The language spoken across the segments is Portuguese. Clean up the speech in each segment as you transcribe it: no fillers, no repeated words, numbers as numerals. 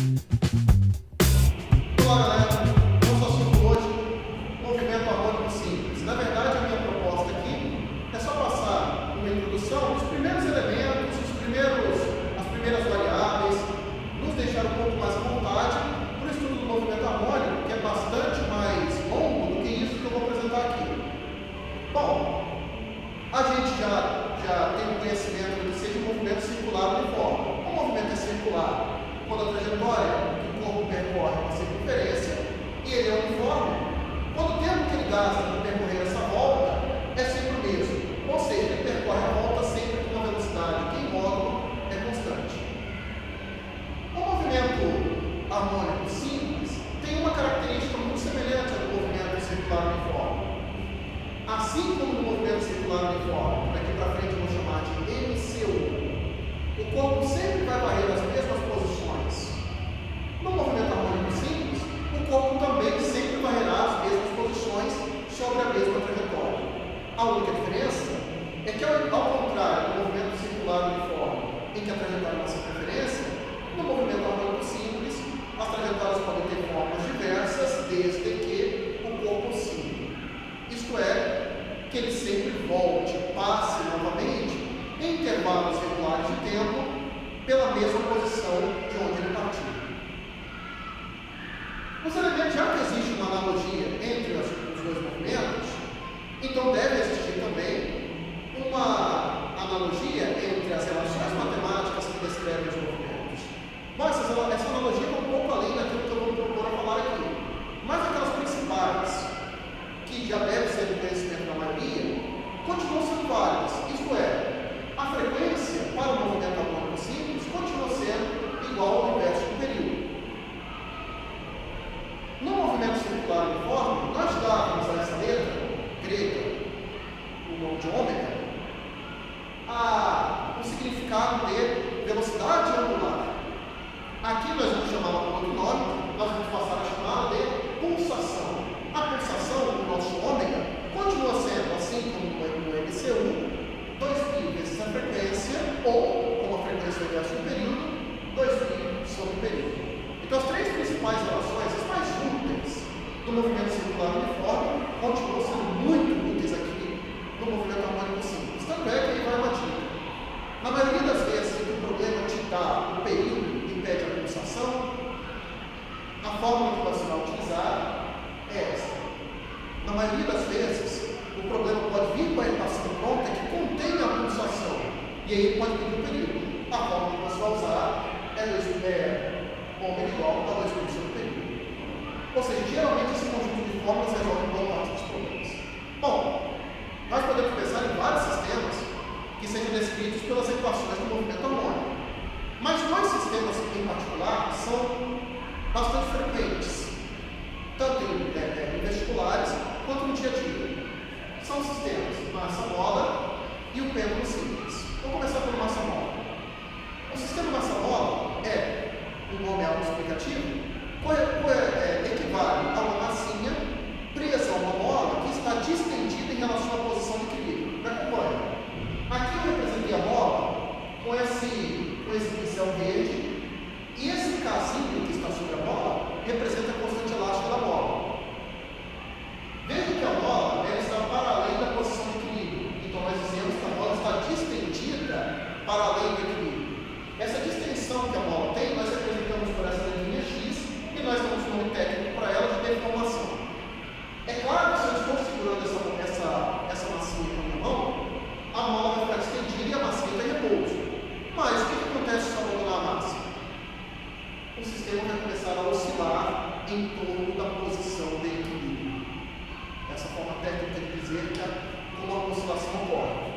Olá galera, nosso assunto hoje, movimento harmônico simples. Na verdade, a minha proposta aqui é só passar uma introdução dos primeiros elementos, as primeiras variáveis, nos deixar um pouco mais à vontade para o estudo do movimento harmônico, que é bastante mais longo do que isso que eu vou apresentar aqui. Bom, a gente já tem o conhecimento de que seja um movimento circular uniforme. O movimento é circular quando a trajetória que o corpo percorre é uma circunferência e ele é uniforme. Quando o tempo que ele gasta para percorrer essa volta é sempre o mesmo, ou seja, ele percorre a volta sempre com uma velocidade que em módulo é constante. O movimento harmônico simples tem uma característica muito semelhante ao do movimento circular uniforme. Assim como no movimento circular uniforme, daqui para frente eu vou chamar de MCU, o corpo sempre vai varrer as mesmas posições. No movimento harmônico simples, o corpo também sempre varrerá as mesmas posições sobre a mesma trajetória. A única diferença é que, ao contrário do movimento circular uniforme, em que a trajetória é uma circunferência, no movimento harmônico simples, as trajetórias podem ter formas diversas, desde que o corpo oscile. Isto é, que ele sempre volte, passe novamente, em intervalos regulares de tempo, pela mesma posição de onde ele partiu. Os elementos, já que existe uma analogia entre os dois movimentos, então deve existir também uma analogia entre as relações matemáticas que descrevem os movimentos. Mas essa analogia vai um pouco além daquilo que eu vou propor a falar aqui. Mas aquelas principais, que já deve ser do conhecimento da maioria, continuam sendo válidas. Isto é, a frequência para o movimento harmônico simples continua sendo igual ao inverso do período. No movimento circular uniforme, nós dávamos a essa letra grega, o nome de ômega, o significado de velocidade angular. Aqui nós vamos chamá-la por outro nome, nós vamos passar a chamá-la de pulsação. A pulsação do nosso ômega continua sendo, assim como no MCU, 2π vezes a frequência, ou, como a frequência é o inverso do período, 2π sobre o período. Então, as três principais relações, as mais úteis do movimento circular uniforme, continuam sendo muito úteis aqui no movimento harmônico simples. Tanto é que aí vai uma dica. Na maioria das vezes que o problema te dá o período e impede a pulsação, a fórmula que você vai utilizar é essa. Na maioria das vezes, o problema pode vir com a equação pronta que contém a pulsação, e aí ele pode pedir o período. A fórmula que você vai usar é ômega igual a 2π sobre o período. Ou seja, geralmente esse conjunto de fórmulas resolve boa parte dos problemas. Bom, nós podemos pensar em vários sistemas que sejam descritos pelas equações do movimento harmônico. Mas dois sistemas em particular são bastante frequentes, tanto em vestibulares quanto no dia a dia. São os sistemas massa-mola e o pêndulo simples. Vamos começar pelo massa-mola. O sistema massa-mola o nome é autoexplicativo, equivale a uma massinha presa a uma mola que está distendida em relação à posição de equilíbrio. Me acompanha. Aqui eu representei a mola com esse pincel verde, e esse casinho que está sobre a mola representa a constante elástica da mola. Veja que a mola está para além da posição de equilíbrio. Então nós dizemos que a mola está distendida para além do equilíbrio. Essa distensão que a mola tem, nós representamos por essa linha X, e nós damos um nome técnico para ela de deformação. É claro que se eu estou segurando essa massinha com a minha mão, a mola vai ficar distendida e a massinha está em repouso. Mas o que acontece se eu abandonar a massa? O sistema vai começar a oscilar em torno da posição de equilíbrio. Essa forma técnica de dizer como a oscilação ocorre.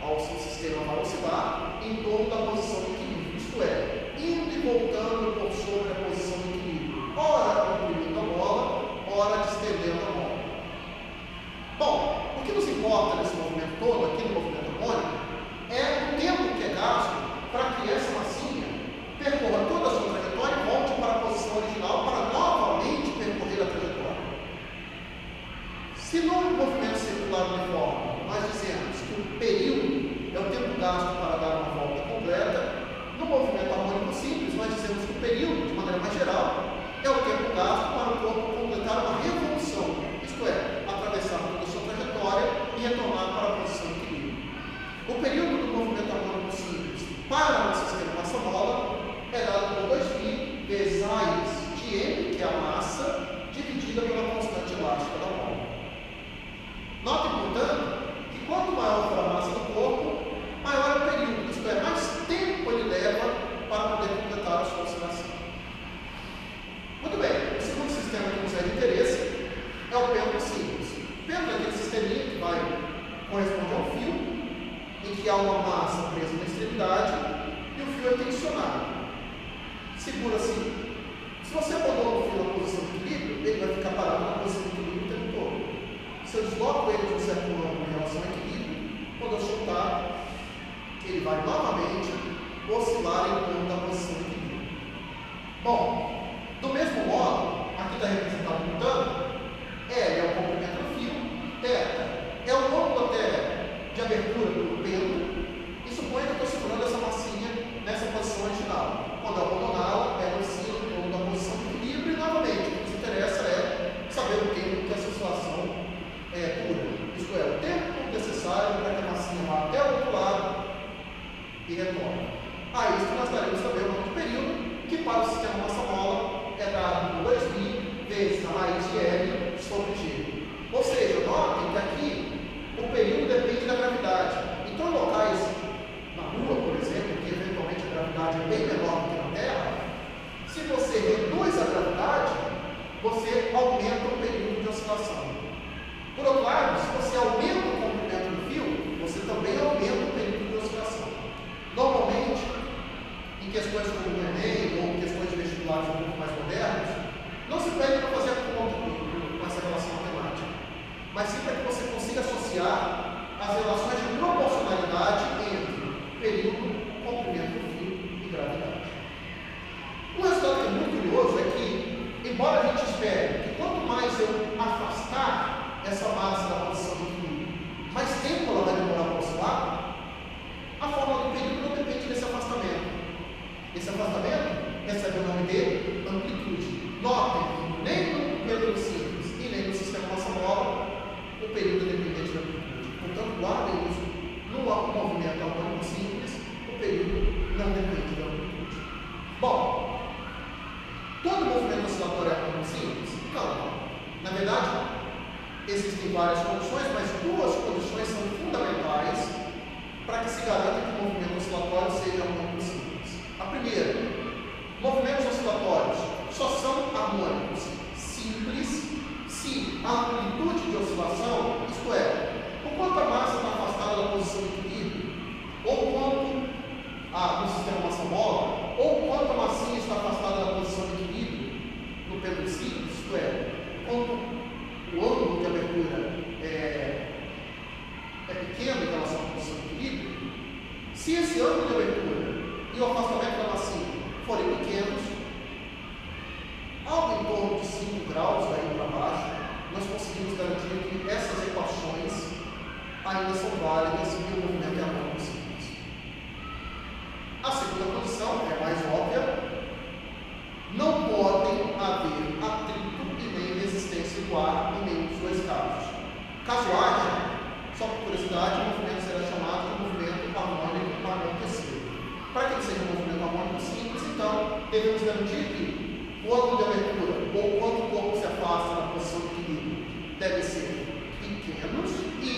O sistema vai oscilar em torno da posição de equilíbrio, isto é, indo e voltando por sobre a posição de equilíbrio, ora comprimindo a mola, ora distendendo a mola. Bom, o que nos importa nesse movimento todo, aqui no movimento harmônico, é o tempo que é gasto para que essa massinha percorra toda a sua trajetória e volte para a posição original para novamente percorrer a trajetória. Se no movimento circular uniforme nós dizemos que o período é o tempo gasto para dar uma volta completa, no movimento harmônico simples nós dizemos que é a massa dividida pela constante elástica da mola. Notem, portanto, que quanto maior for a massa do corpo, maior é o período, isto é, mais tempo ele leva para poder completar a sua oscilação. Muito bem, o segundo sistema que nos é de interesse é o pêndulo simples. O pêndulo é aquele sisteminha que vai corresponder ao fio, em que há uma massa presa na extremidade e o fio é tensionado. Segura-se. Se você abandonar o fio na posição de equilíbrio, ele vai ficar parado na posição de equilíbrio o tempo todo. Se eu desloco ele de um certo ângulo em relação ao equilíbrio, quando eu soltar, ele vai novamente oscilar em torno da posição de equilíbrio. Bom, do mesmo modo, aqui está representado um tanto, L é o comprimento do fio, θ é o ângulo até de abertura do pêndulo, e suponha que eu estou segurando essa massinha nessa posição original. Quando eu abandoná-la, ela oscila em torno da posição de equilíbrio, e novamente, o que nos interessa é saber o tempo que essa oscilação dura. Isto é, o tempo necessário para que a massinha vá até o outro lado e retorne. A isso nós daremos também o nome de período, que para o sistema massa-mola é dado por 2π vezes a raiz de L sobre G. Ou seja, notem que aqui o período depende da gravidade. Então, em locais na Lua, por exemplo, que eventualmente a gravidade é bem menor do que na Terra, se você reduz a gravidade, você aumenta o período de oscilação. Por outro lado, se você aumenta o comprimento do fio, você também aumenta o período de oscilação. Normalmente, em questões como o Enem ou questões de vestibulares um pouco mais modernos, não se pede para fazer a conta com essa relação matemática, mas sim para que você consiga associar as relações de proporcionalidade entre período, comprimento do fio e gravidade. Um resultado que é muito curioso é que, embora a gente espere que quanto mais eu afastar essa massa da posição do fio, mais tempo ela vai demorar para oscilar, a fórmula do período não depende desse afastamento. Esse afastamento recebe o nome de amplitude. Notem que nem no pêndulo simples e nem no sistema massa-mola o período é dependente da amplitude. Portanto, guardem isso. No movimento harmônico simples, o período não depende da amplitude. Bom, todo movimento oscilatório é harmônico simples? Não. Na verdade, existem várias condições, mas duas condições são fundamentais para que se garanta que o movimento oscilatório seja harmônico simples. A primeira, movimentos oscilatórios só são harmônicos simples se a amplitude de oscilação, isto é, o quanto a massa está afastada da posição de equilíbrio, ou quanto no sistema massa-mola, ou quanto a massinha está afastada da posição de equilíbrio no pêndulo simples, isto é, quanto o ângulo de abertura é pequeno em relação à posição de equilíbrio. Se esse ângulo de abertura e o afastamento da massinha forem pequenos, algo em torno de 5 graus daí para baixo, nós conseguimos garantir que essas equações ainda são válidas e o movimento é harmônico simples. A segunda condição é mais óbvia: não podem haver atrito e nem resistência do ar em nenhum dos dois casos. Caso haja, só por curiosidade, o movimento será chamado de movimento harmônico amortecido. Para que ele seja um movimento harmônico simples, então, devemos garantir que o ângulo de abertura, ou quanto o corpo se afasta da posição de equilíbrio, devem ser pequenos e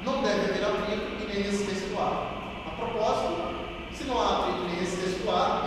não deve haver atrito e nem resistência do ar. A propósito, se não há atrito nem resistência do ar,